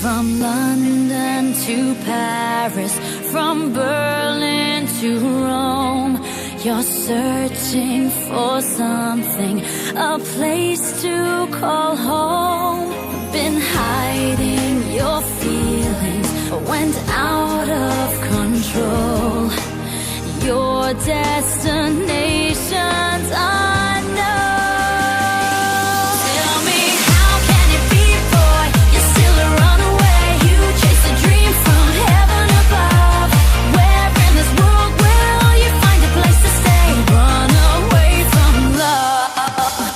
From London to Paris, from Berlin to Rome, you're searching for something, a place to call home. Been hiding your feelings, went out of control. Your destination's unknown. Tell me, how can it be, boy? You're still a runaway. You chase a dream from heaven above. Where in this world will you find a place to stay? Run away from love.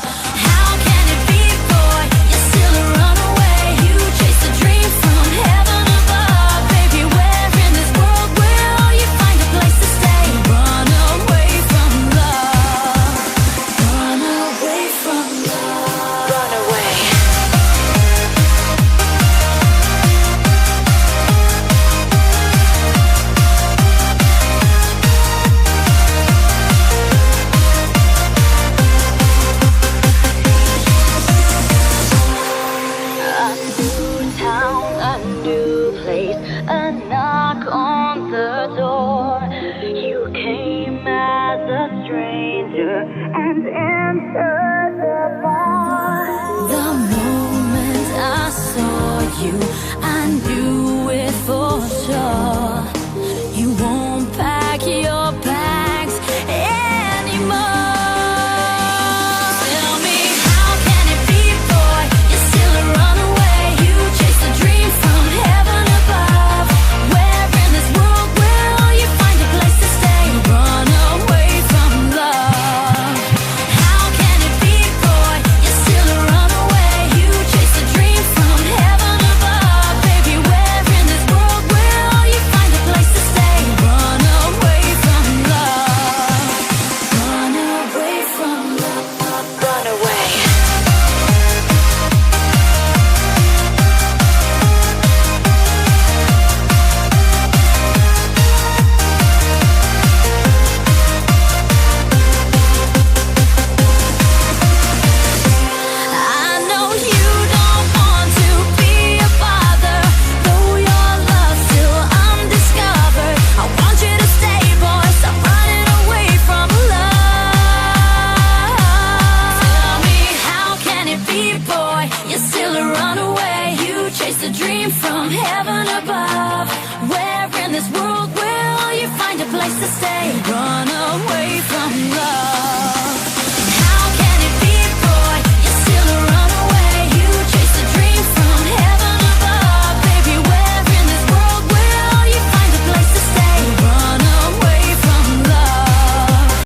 How can it be, boy? You're still a runaway. You chase a dream from heaven above. Baby, where in this world will you find a place to stay? Run away from love. Run away from love. Run away. A new town, a new place, a knock on the door. You came as a stranger and entered the bar. The moment I saw you, I knew it for sure. You won't pack your bags anymore. Tell me, how can it be, boy? You're still a runaway. You chase a dream from heaven above. Where in this world will you find a place to stay? Run away from love. How can it be, boy? You're still a runaway. You chase a dream from heaven above. Baby, where in this world will you find a place to stay? Run away from love. Run away from love. Run away. I know you don't want to be a bother, though your love's still undiscovered. I want you to stay, boy, stop running away from love. Tell me, how can it be, boy? You're still a runaway. You chase a dream from heaven above. Where in this world will you find a place to stay? Run